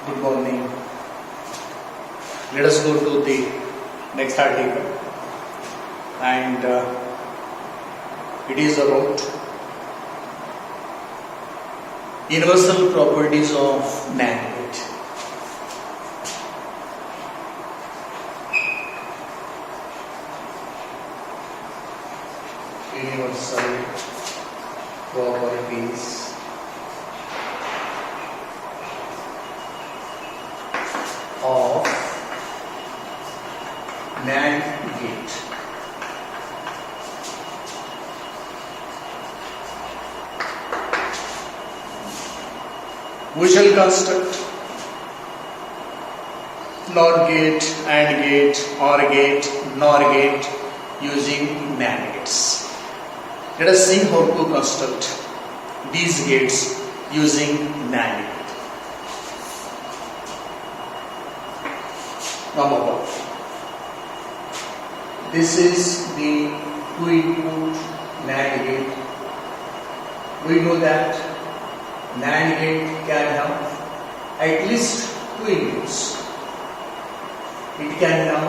Good morning. Let us go to the next article, and it is about universal properties of NAND gate. Universal properties of NAND gate. We shall construct NOR gate, AND gate, OR gate, NOR gate using NAND gates. Let us see how to construct these gates using NAND gate. Number one, this is the 2-input NAND gate. We know that NAND gate can have at least 2 inputs. It can have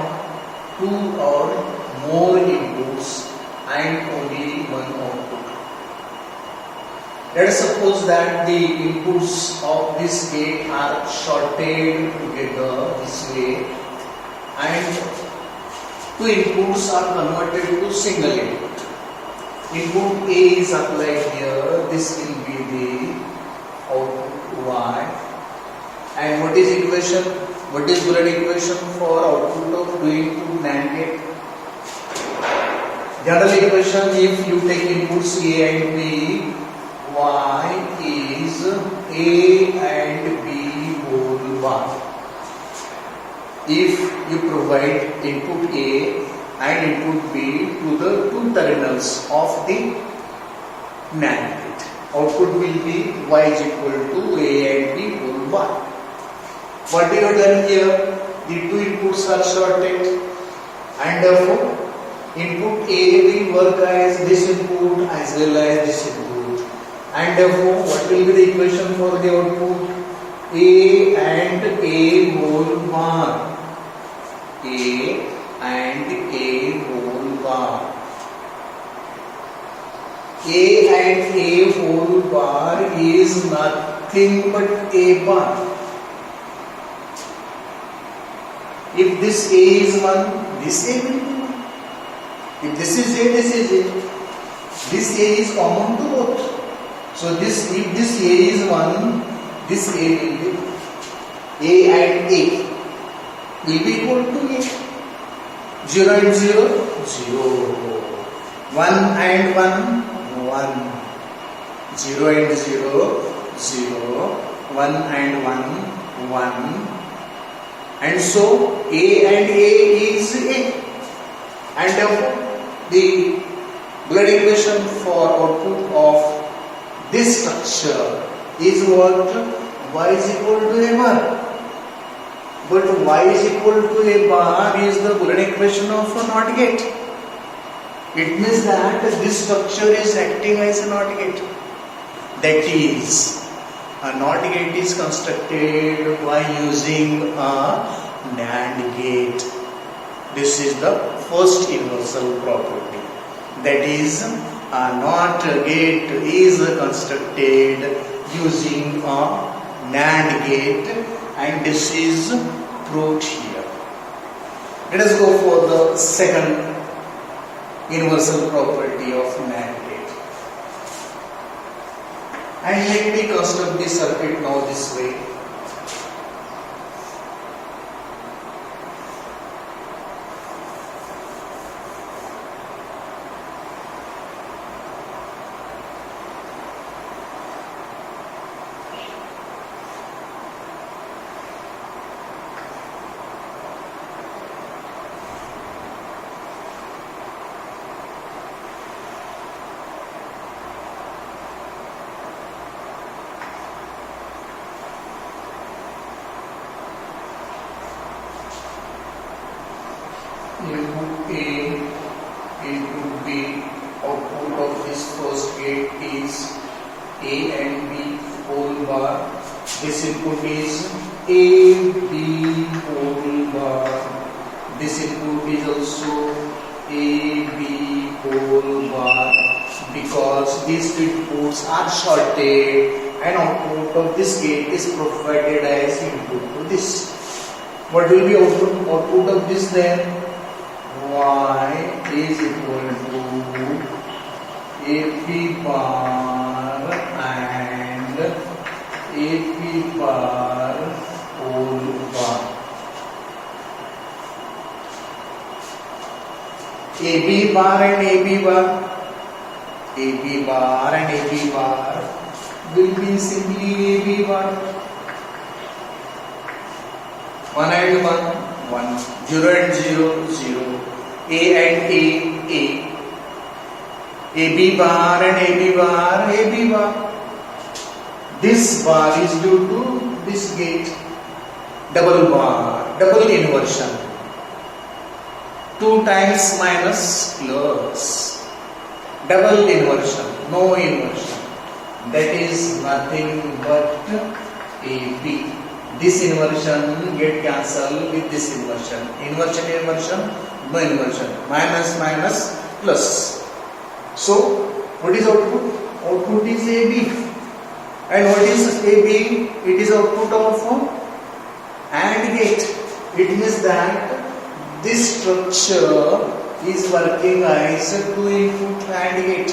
2 or more inputs and only one output. Let us suppose that the inputs of this gate are shorted together this way, and 2 inputs are converted to single input. Input A is applied here. This will be the output Y. And what is equation? What is Boolean equation for output of 2 input NAND gate? General equation, if you take inputs A and B, Y is A and B whole bar. If you provide input A and input B to the 2 terminals of the NAND gate, output will be Y is equal to A and B whole bar. What we have done here, the 2 inputs are shorted, and therefore input A will work as this input as well as this input, and therefore what will be the equation for the output? A and A whole bar. A and A whole bar. A and A whole bar is nothing but A bar. If this A is 1, this A will be 1. If this is A, this is A. This A is common to both. So if this A is 1, this A will be A and A will be equal to A. 0 and 0, 0. 1 and 1, 1. 0 and 0, 0. 1 and 1, 1. And so A and A is A. And therefore the Boolean equation for output of this structure is what? Y is equal to A bar. But Y is equal to A bar is the Boolean equation of a NOT gate. It means that this structure is acting as a NOT gate. That is, a NOT gate is constructed by using a NAND gate. This is the first universal property. That is, a NOT gate is constructed using a NAND gate, and this is proved here. Let us go for the second universal property of NAND gate. And let me construct the circuit now this way. Input A, input B, output of this first gate is A and B whole bar, This input is A, B whole bar. This input is also A, B whole bar, because these two inputs are shorted and output of this gate is provided as input to this. What will be output of this then? Y is equal to AP bar and AP bar whole bar. AB bar and AB bar, AB bar and AB bar will be simply AB bar. 1 and 1, 1, 0 and 0, 0, A and A, AB bar and AB bar, AB bar. This bar is due to this gate. Double bar, double inversion. 2 times minus plus. Double inversion, no inversion. That is nothing but AB. This inversion get cancelled with this inversion. Inversion, inversion, no inversion. Minus, minus, plus. So, what is output? Output is AB. And what is AB? It is output of AND gate. It means that this structure is working as 2 input AND gate.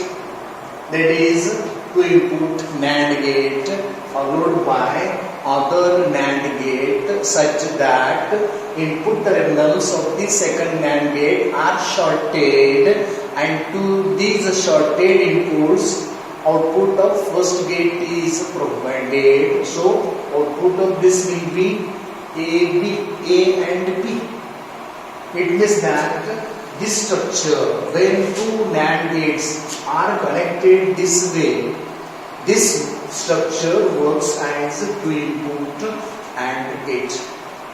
That is 2 input NAND gate followed by other NAND gate such that input terminals of the second NAND gate are shorted, and to these shorted inputs output of first gate is provided. So output of this will be A and B. It means that this structure, when 2 NAND gates are connected this way, this structure works as 2 input AND gate.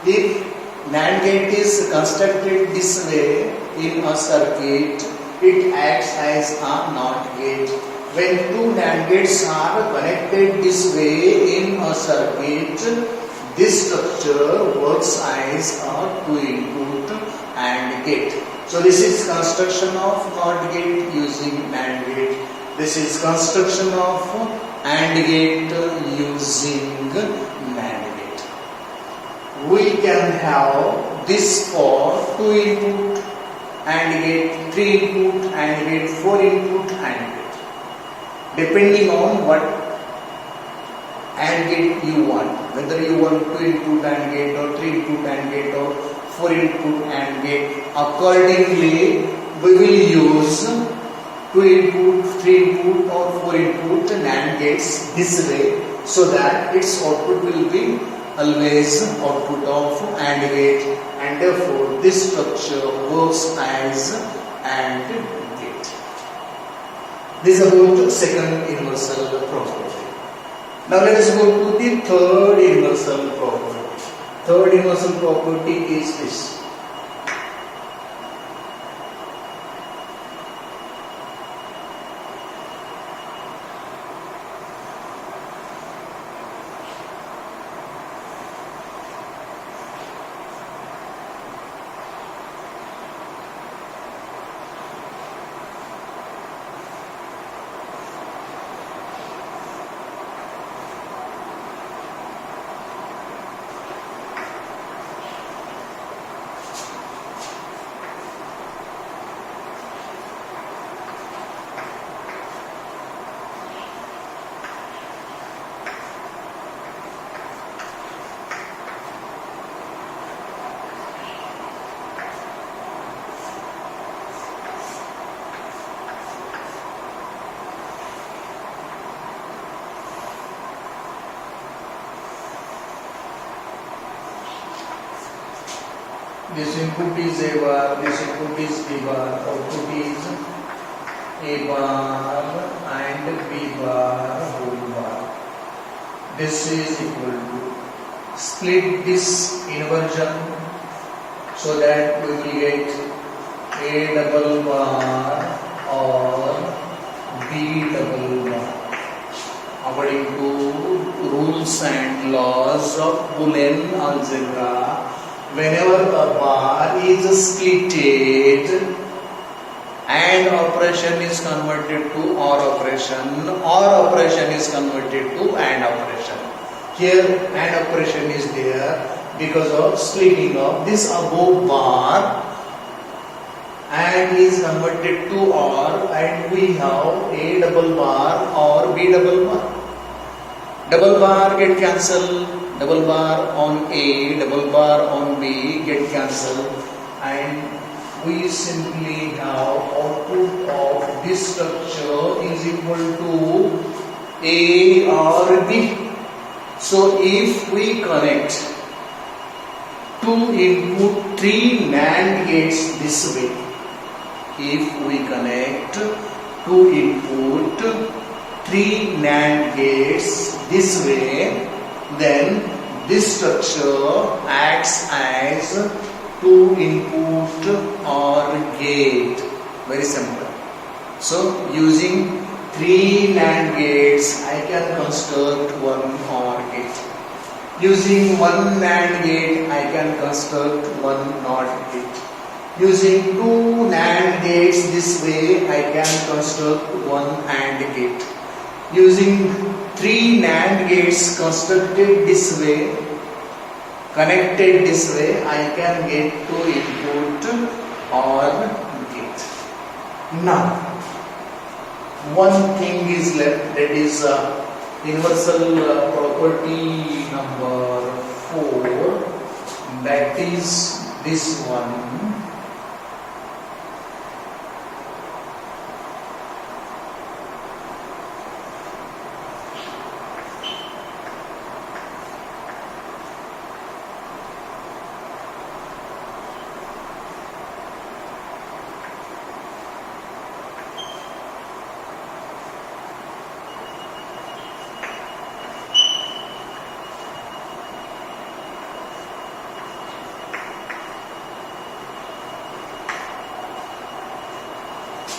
If NAND gate is constructed this way in a circuit, it acts as a NOT gate. When 2 NAND gates are connected this way in a circuit, this structure works as a 2 input AND gate. So this is construction of NOT gate using NAND gate. This is construction of AND gate using NAND gate. We can have this for 2 input AND gate, 3 input AND gate, 4 input AND gate. Depending on what AND gate you want, whether you want 2 input AND gate or 3 input AND gate or 4 input AND gate, accordingly we will use 2 input, 3 input or 4 input NAND gates this way, so that its output will be always output of AND gate, and therefore this structure works as AND gate. This is about second universal property. Now let us go to the third universal property. Third universal property is this. This input is A bar, this input is B bar, output is A bar and B bar whole bar. This is equal to, split this inversion so that we will get A double bar or B double bar according to rules and laws of Boolean algebra, whenever a bar is splitted and operation is converted to or operation is converted to and operation. Here and operation is there because of splitting of this above bar and is converted to or, and we have a double bar or b double bar. Double bar get cancelled, double bar on A, double bar on B get cancelled, and we simply have output of this structure is equal to A or B. So if we connect 2 input 3 NAND gates this way, if we connect 2 input 3 NAND gates this way, then this structure acts as 2 input OR gate. Very simple. So using 3 NAND gates, I can construct 1 OR gate. Using 1 NAND gate, I can construct 1 NOT gate. Using 2 NAND gates this way, I can construct 1 AND gate. Using 3 NAND gates constructed this way, connected this way, I can get 2 input OR gate. Now, one thing is left, that is universal property number 4, that is this one.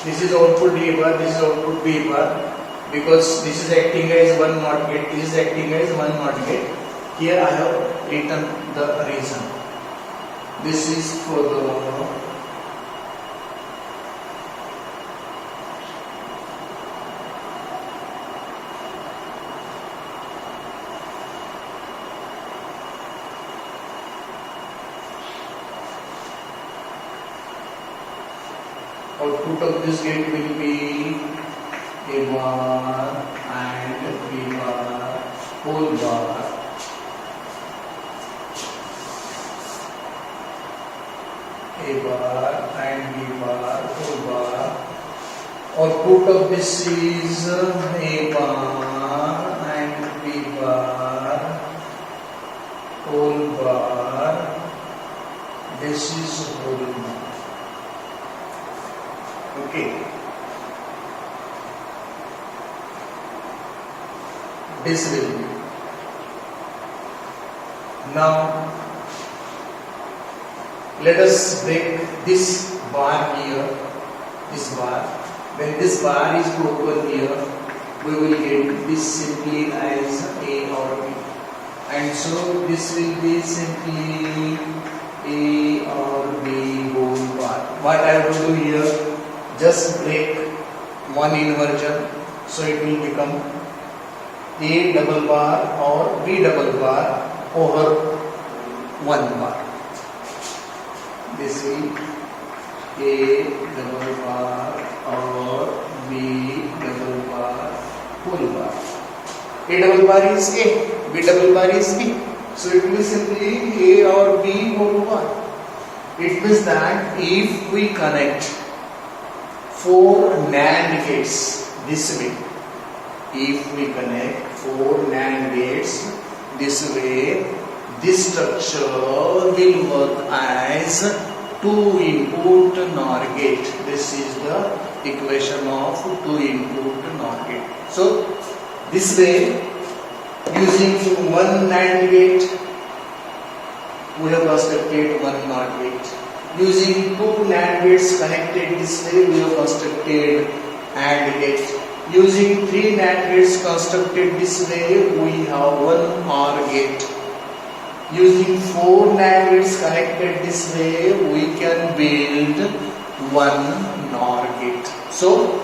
This is output A bar, this is output B bar, because this is acting as 1 NOT gate, this is acting as 1 NOT gate. Here I have written the reason. This is for the output of this gate will be A bar and B bar, whole bar. A bar and B bar, whole bar. Output of this is A bar and B bar, whole bar. This is whole bar. Okay. This will be. Now, let us break this bar here, this bar. When this bar is broken here, we will get this simply as A or B. And so, this will be simply A or B whole bar. What I have to do here? Just break one inversion, so it will become A double bar or B double bar over 1 bar. This will A double bar or B double bar whole bar. A double bar is A, B double bar is B. So it will be simply A or B whole bar. It means that if we connect 4 NAND gates this way, if we connect 4 NAND gates this way, this structure will work as 2 input NOR gate. This is the equation of 2 input NOR gate. So this way, using 1 NAND gate, we have constructed 1 NOR gate. Using 2 NAND gates connected this way, we have constructed AND gate. Using 3 NAND gates constructed this way, we have one OR gate. Using 4 NAND gates connected this way, we can build one NOR gate. So,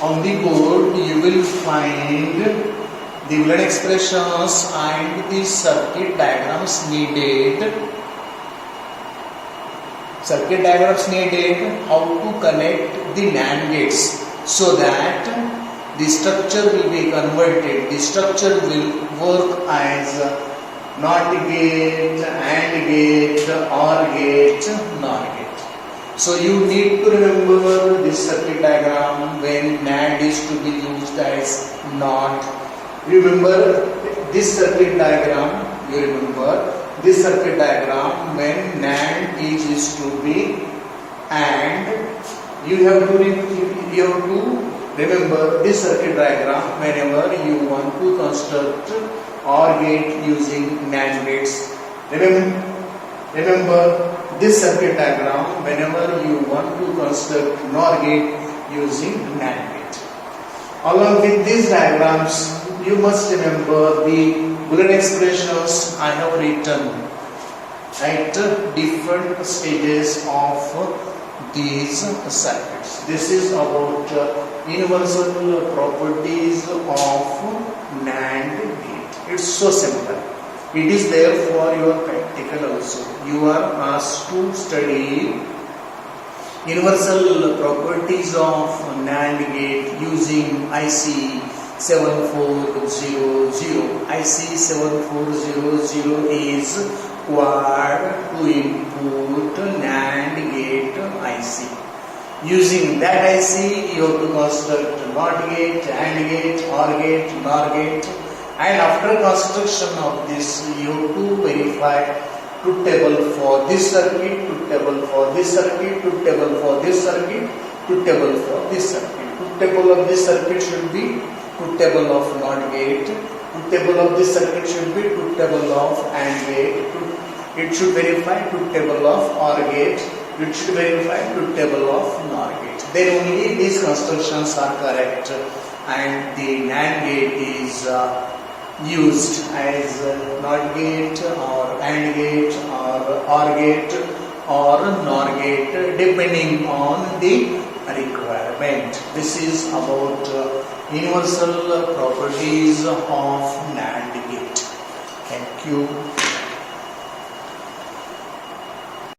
on the board you will find the Boolean expressions and the circuit diagrams needed. Circuit diagrams needed how to connect the NAND gates so that the structure will be converted. The structure will work as NOT gate, AND gate, OR gate, NOR gate. So you need to remember this circuit diagram when NAND is to be used as NOT. Remember this circuit diagram. You remember this circuit diagram when NAND is to be AND. You have to remember this circuit diagram whenever you want to construct OR gate using NAND gates. Remember this circuit diagram whenever you want to construct NOR gate using NAND gate. Along with these diagrams, you must remember the Boolean expressions I have written at different stages of these circuits. This is about universal properties of NAND gate. It's so simple. It is there for your practical also. You are asked to study universal properties of NAND gate using IC 7400. IC 7400 is quad to input NAND gate IC. Using that IC, you have to construct NOT gate, AND gate, OR gate, NOR gate, and after construction of this, you have to verify truth table for this circuit, truth table for this circuit, truth table for this circuit, truth table for this circuit. Truth table of this circuit should be truth table of NOT gate. Truth table of this circuit should be truth table of AND gate. It should verify truth table of OR gate. It should verify truth table of NOR gate. Then only these constructions are correct, and the NAND gate is used as NOT gate or AND gate or OR gate or NOR gate depending on the requirement. This is about universal properties of NAND gate. Thank you.